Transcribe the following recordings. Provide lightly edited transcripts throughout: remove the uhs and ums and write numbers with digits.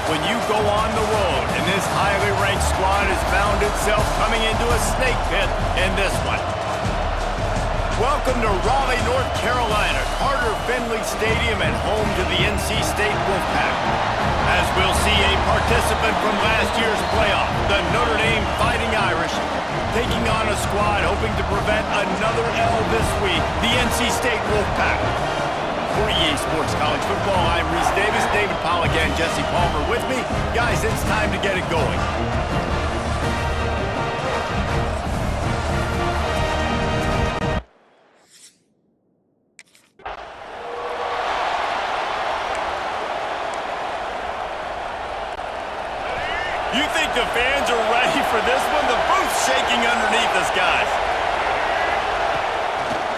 when you go on the road, and this highly ranked squad has found itself coming into a snake pit in this one. Welcome to Raleigh, North Carolina, Carter Finley Stadium and home to the NC State Wolfpack. As we'll see a participant from last year's playoff, the Notre Dame Fighting Irish, taking on a squad hoping to prevent another L this week, the NC State Wolfpack. For EA Sports College Football, I'm Reese Davis, David Pollack, and Jesse Palmer with me. Guys, it's time to get it going. You think the fans are ready for this one? The booth's shaking underneath us, guys.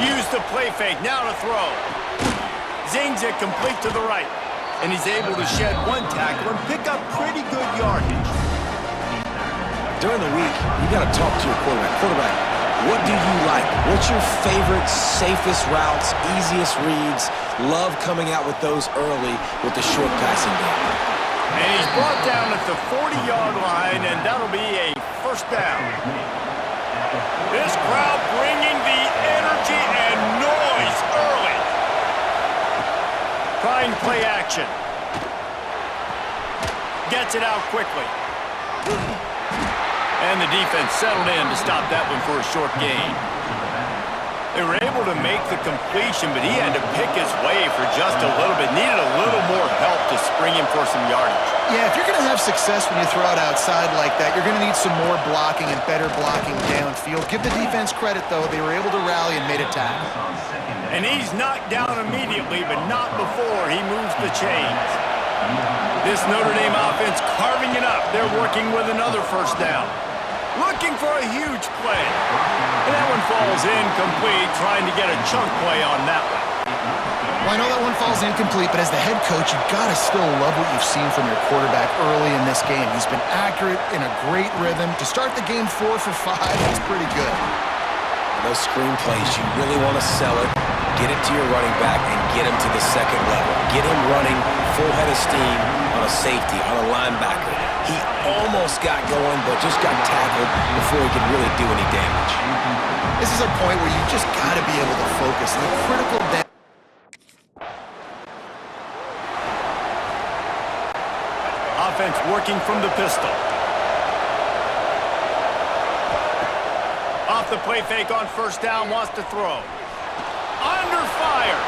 Use the play fake, now to throw. Zings it complete to the right. And he's able to shed one tackle and pick up pretty good yardage. During the week, you got to talk to your quarterback. Quarterback, what do you like? What's your favorite, safest routes, easiest reads? Love coming out with those early with the short passing game. And he's brought down at the 40-yard line, and that'll be a first down. This crowd bringing the energy and noise early. Trying play action. Gets it out quickly. And the defense settled in to stop that one for a short gain. They were able to make the completion, but he had to pick his way for just a little bit. Needed a little more help to spring him for some yardage. Yeah, if you're going to have success when you throw it outside like that, you're going to need some more blocking and better blocking downfield. Give the defense credit, though. They were able to rally and made a tackle. And he's knocked down immediately, but not before he moves the chains. This Notre Dame offense carving it up. They're working with another first down. Looking for a huge play. And that one falls incomplete, trying to get a chunk play on that one. Well, I know that one falls incomplete, but as the head coach, you've got to still love what you've seen from your quarterback early in this game. He's been accurate, in a great rhythm. To start the game 4 for 5, that's pretty good. Those screen plays, you really want to sell it, get it to your running back, and get him to the second level. Get him running full head of steam on a safety, on a linebacker. He almost got going, but just got tackled before he could really do any damage. This is a point where you just got to be able to focus. The critical down. Offense working from the pistol. Off the play fake on first down, wants to throw. Under fire.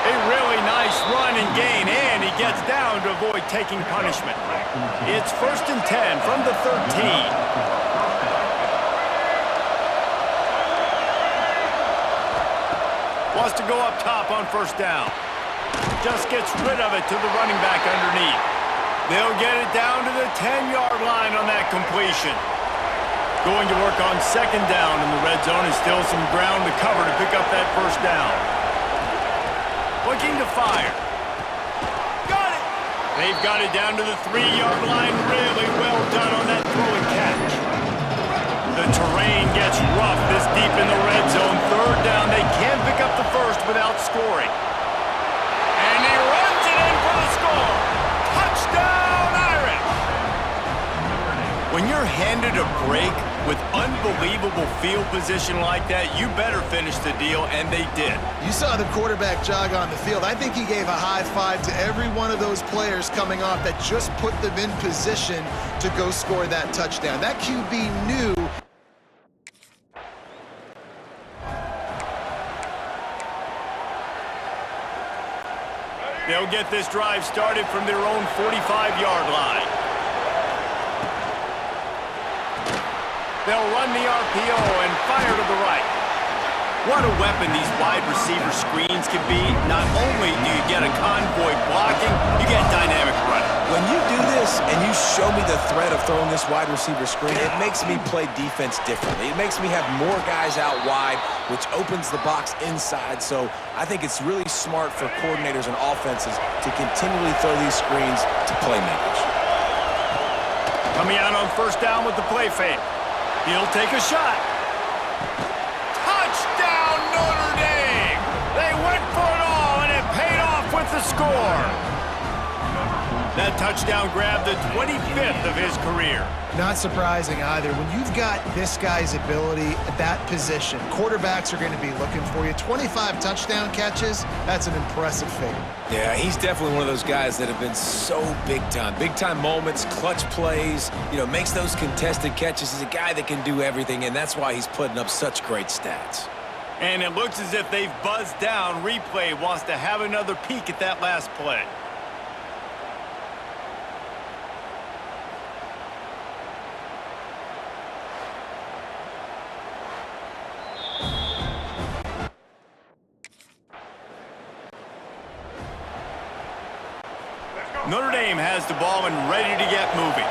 A really nice run and gain, and he gets down to avoid taking punishment. It's 1st and 10 from the 13. Wants to go up top on first down. Just gets rid of it to the running back underneath. They'll get it down to the 10-yard line on that completion. Going to work on second down in the red zone, and still some ground to cover to pick up that first down. Looking to fire. Got it! They've got it down to the 3-yard line. Really well done on that throw and catch. The terrain gets rough this deep in the red zone. Third down, they can pick up the first without scoring. And he runs it in for the score. Touchdown, Irish! When you're handed a break with unbelievable field position like that, you better finish the deal, and they did. You saw the quarterback jog on the field. I think he gave a high five to every one of those players coming off that just put them in position to go score that touchdown. That QB knew. They'll get this drive started from their own 45-yard line. They'll run the RPO and fire to the right. What a weapon these wide receiver screens can be. Not only do you get a convoy blocking, you get dynamic running. When you do this and you show me the threat of throwing this wide receiver screen, it makes me play defense differently. It makes me have more guys out wide, which opens the box inside. So I think it's really smart for coordinators and offenses to continually throw these screens to playmakers. Coming out on first down with the play fake. He'll take a shot. Touchdown, Notre Dame! They went for it all, and it paid off with the score. That touchdown grabbed the 25th of his career. Not surprising either. When you've got this guy's ability at that position, quarterbacks are going to be looking for you. 25 touchdown catches, that's an impressive figure. Yeah, he's definitely one of those guys that have been so big time. Big time moments, clutch plays, makes those contested catches. He's a guy that can do everything, and that's why he's putting up such great stats. And it looks as if they've buzzed down. Replay wants to have another peek at that last play. Notre Dame has the ball and ready to get moving.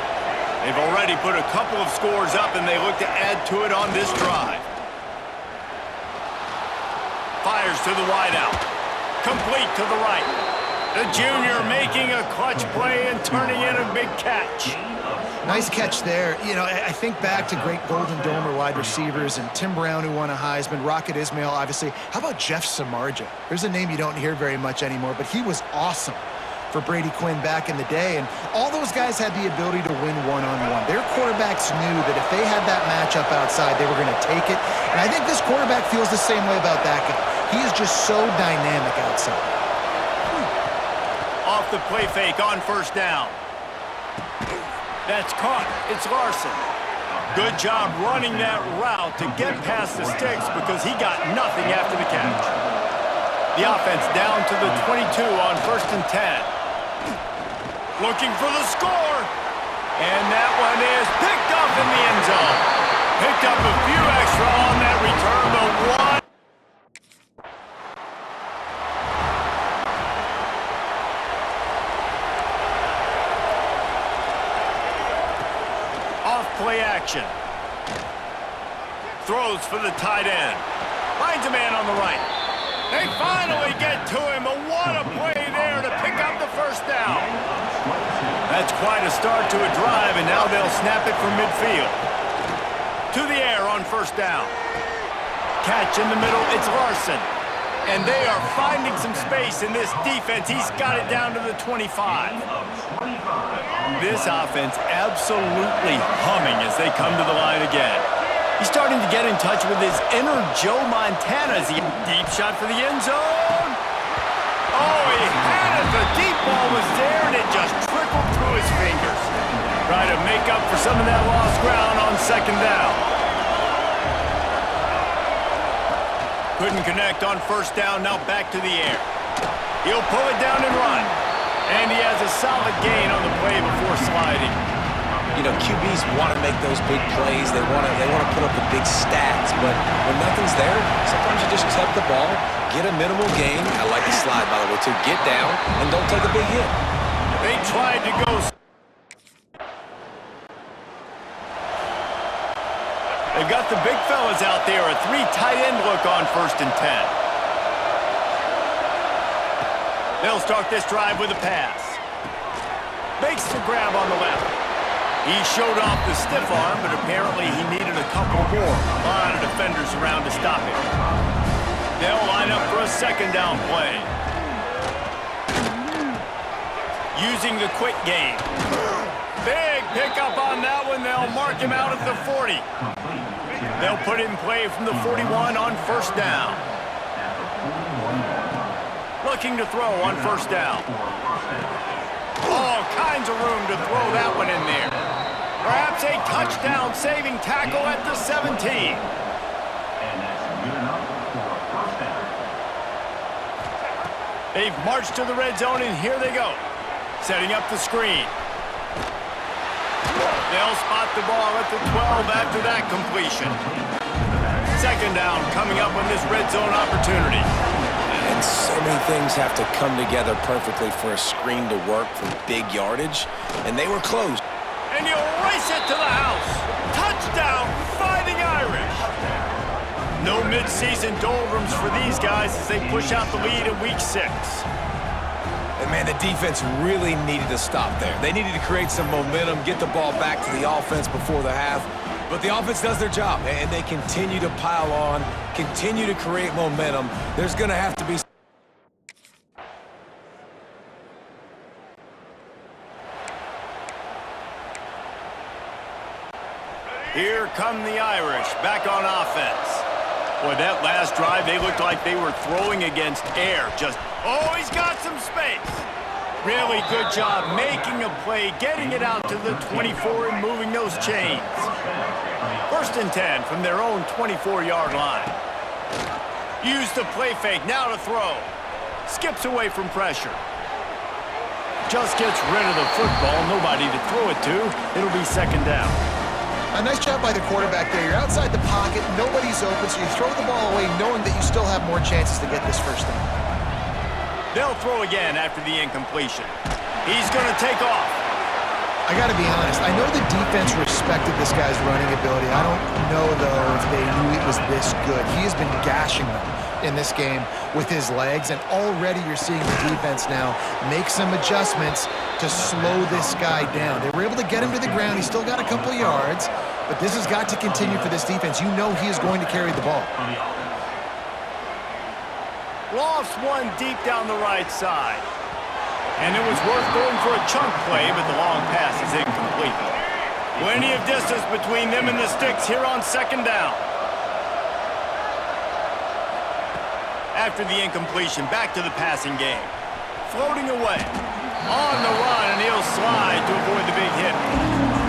They've already put a couple of scores up, and they look to add to it on this drive. Fires to the wideout. Complete to the right. The junior making a clutch play and turning in a big catch. Nice catch there. I think back to great Golden Domer wide receivers and Tim Brown, who won a Heisman, Rocket Ismail, obviously. How about Jeff Samardzija? There's a name you don't hear very much anymore, but he was awesome for Brady Quinn back in the day, and all those guys had the ability to win one-on-one. Their quarterbacks knew that if they had that matchup outside, they were going to take it, and I think this quarterback feels the same way about that guy. He is just so dynamic outside. Off the play fake on first down. That's caught. It's Larson. Good job running that route to get past the sticks because he got nothing after the catch. The offense down to the 22 on 1st and 10. Looking for the score. And that one is picked up in the end zone. Picked up a few extra on that return, but one. Off play action. Throws for the tight end. Finds a man on the right. They finally get to him, but what a play there to pick up the first down. That's quite a start to a drive, and now they'll snap it from midfield. To the air on first down. Catch in the middle, it's Larson. And they are finding some space in this defense. He's got it down to the 25. This offense absolutely humming as they come to the line again. He's starting to get in touch with his inner Joe Montana as he deep shot for the end zone. Oh, he had it. The deep ball was there, and it just trickled through his fingers. Trying to make up for some of that lost ground on second down. Couldn't connect on first down, now back to the air. He'll pull it down and run. And he has a solid gain on the play before sliding. QBs want to make those big plays. They want to put up the big stats, but when nothing's there, sometimes you just tuck the ball, get a minimal gain. I like the slide, by the way, too. Get down and don't take a big hit. They tried to go. They've got the big fellas out there. A 3 tight end look on 1st and 10. They'll start this drive with a pass. Makes the grab on the left. He showed off the stiff arm, but apparently he needed a couple more. A lot of defenders around to stop him. They'll line up for a second down play. Using the quick game. Big pickup on that one. They'll mark him out at the 40. They'll put it in play from the 41 on first down. Looking to throw on first down. All kinds of room to throw that one in there. Perhaps a touchdown-saving tackle at the 17. They've marched to the red zone, and here they go. Setting up the screen. They'll spot the ball at the 12 after that completion. Second down coming up on this red zone opportunity. And so many things have to come together perfectly for a screen to work for big yardage, and they were close. And he'll race it to the house. Touchdown, Fighting Irish. No mid-season doldrums for these guys as they push out the lead in Week 6. And, man, the defense really needed to stop there. They needed to create some momentum, get the ball back to the offense before the half. But the offense does their job, and they continue to pile on, continue to create momentum. There's going to have to be Here come the Irish, back on offense. Boy, that last drive, they looked like they were throwing against air. Oh, he's got some space. Really good job making a play, getting it out to the 24 and moving those chains. 1st and 10 from their own 24-yard line. Use the play fake, now to throw. Skips away from pressure. Just gets rid of the football, nobody to throw it to. It'll be 2nd down. A nice job by the quarterback there. You're outside the pocket, nobody's open, so you throw the ball away knowing that you still have more chances to get this 1st down. They'll throw again after the incompletion. He's going to take off. I got to be honest, I know the defense respected this guy's running ability. I don't know, though, if they knew it was this good. He has been gashing them in this game with his legs, and already you're seeing the defense now make some adjustments to slow this guy down. They were able to get him to the ground. He's still got a couple yards, but this has got to continue for this defense. You know he is going to carry the ball. Lofts one deep down the right side. And it was worth going for a chunk play, but the long pass is incomplete. Plenty of distance between them and the sticks here on 2nd down. After the incompletion, back to the passing game. Floating away. On the run, and he'll slide to avoid the big hit.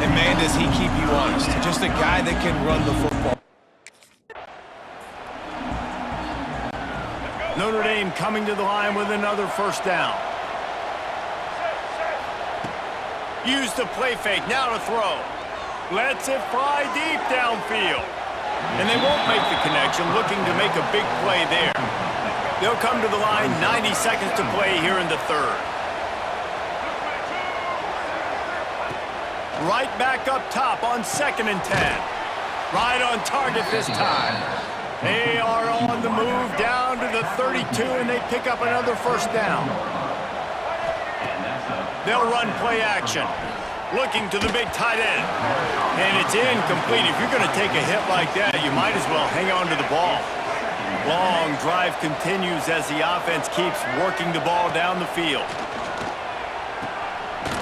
And man, does he keep you honest. Just a guy that can run the football. Notre Dame coming to the line with another 1st down. Use the play fake, now to throw. Lets it fly deep downfield. And they won't make the connection, looking to make a big play there. They'll come to the line, 90 seconds to play here in the 3rd. Right back up top on 2nd and 10. Right on target this time. They are on the move down to the 32, and they pick up another 1st down. They'll run play action. Looking to the big tight end. And it's incomplete. If you're going to take a hit like that, you might as well hang on to the ball. Long drive continues as the offense keeps working the ball down the field.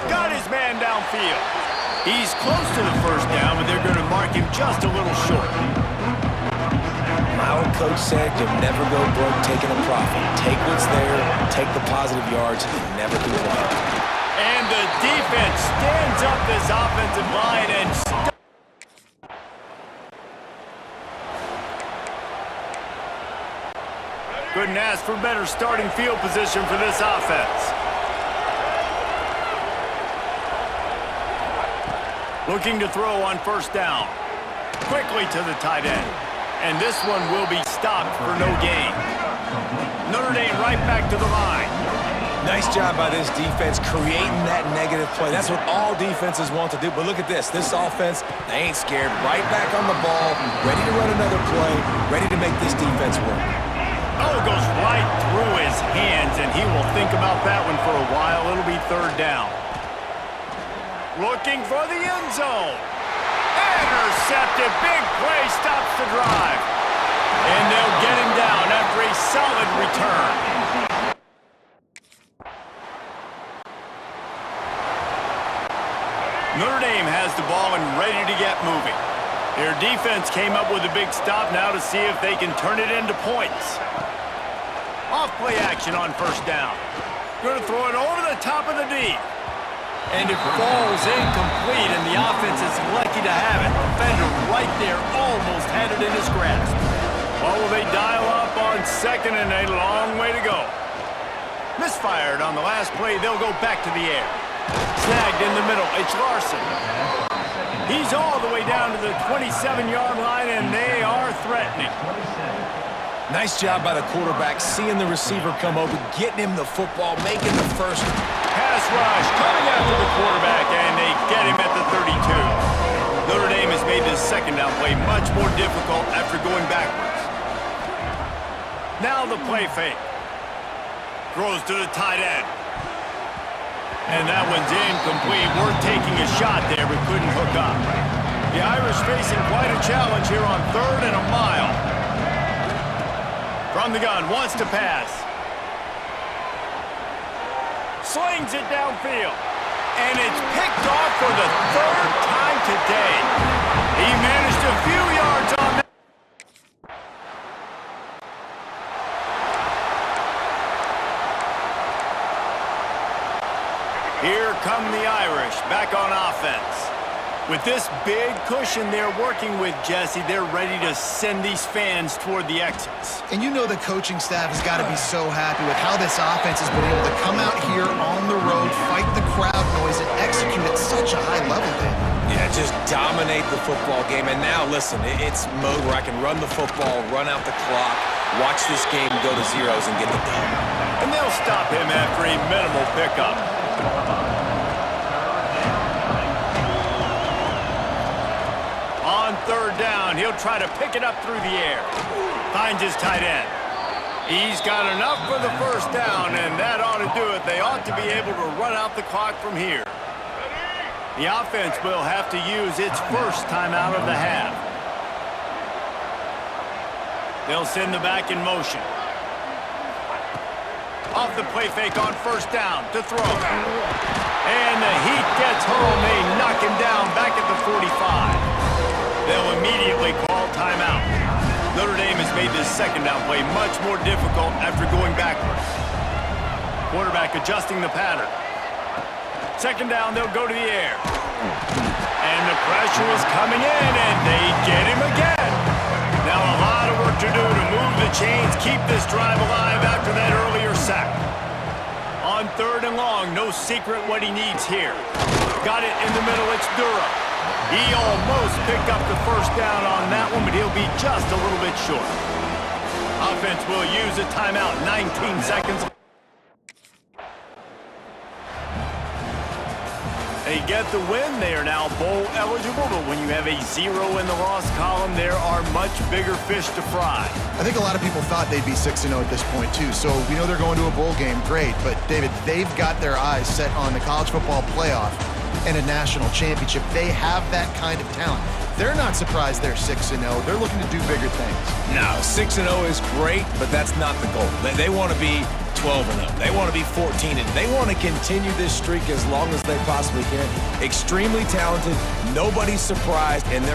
Got his man downfield. He's close to the 1st down, but they're going to mark him just a little short. My old coach said you'll never go broke taking a profit. Take what's there, take the positive yards, and never complain. And the defense stands up this offensive line and couldn't ask for better starting field position for this offense. Looking to throw on 1st down. Quickly to the tight end. And this one will be stopped for no gain. Notre Dame right back to the line. Nice job by this defense creating that negative play. That's what all defenses want to do. But look at this. This offense, they ain't scared. Right back on the ball, ready to run another play, ready to make this defense work. Oh, it goes right through his hands, and he will think about that one for a while. It'll be 3rd down. Looking for the end zone. Intercepted. Big play stops the drive. And they'll get him down after a solid return. Notre Dame has the ball and ready to get moving. Their defense came up with a big stop now to see if they can turn it into points. Off play action on 1st down. Going to throw it over the top of the D. And it falls incomplete, and the offense is lucky to have it. Defender right there almost had it in his grasp. Well, will they dial up on 2nd and a long way to go? Misfired on the last play. They'll go back to the air. Snagged in the middle. It's Larson. He's all the way down to the 27-yard line, and they are threatening. Nice job by the quarterback, seeing the receiver come over, getting him the football, making the 1st pass rush, coming after the quarterback, and they get him at the 32. Notre Dame has made this 2nd down play much more difficult after going backwards. Now the play fake. Throws to the tight end. And that one's incomplete. Worth taking a shot there, but couldn't hook up. The Irish facing quite a challenge here on 3rd and a mile. From the gun, wants to pass. Slings it downfield. And it's picked off for the 3rd time today. He managed a few yards on that. Here come the Irish, back on offense. With this big cushion they're working with, Jesse, they're ready to send these fans toward the exits. And you know the coaching staff has got to be so happy with how this offense has been able to come out here on the road, fight the crowd noise, and execute at such a high level, David. Yeah, just dominate the football game. And now, listen, it's mode where I can run the football, run out the clock, watch this game go to zeros and get the dub. And they'll stop him after a minimal pickup. On third down, he'll try to pick it up through the air. Finds his tight end. He's got enough for the first down, and that ought to do it. They ought to be able to run out the clock from here. The offense will have to use its first timeout of the half. They'll send the back in motion. Off the play fake on first down to throw. And the heat gets home. They knock him down back at the 45. They'll immediately call timeout. Notre Dame has made this second down play much more difficult after going backwards. Quarterback adjusting the pattern. Second down, they'll go to the air. And the pressure is coming in, and they get him again. Now a lot of work to do to move the chains, keep this drive alive after that earlier sack. On third and long, no secret what he needs here. Got it in the middle, it's Durham. He almost picked up the first down on that one, but he'll be just a little bit short. Offense will use a timeout, 19 seconds. They get the win. They are now bowl eligible, but when you have a 0 in the loss column, there are much bigger fish to fry. I think a lot of people thought they'd be 6-0 at this point, too. So we know they're going to a bowl game. Great. But, David, they've got their eyes set on the college football playoff and a national championship. They have that kind of talent. They're not surprised they're 6-0. They're looking to do bigger things. No, 6-0 is great, but that's not the goal. They want to be 12-0. They want to be 14-0. They want to continue this streak as long as they possibly can. Extremely talented. Nobody's surprised, and they're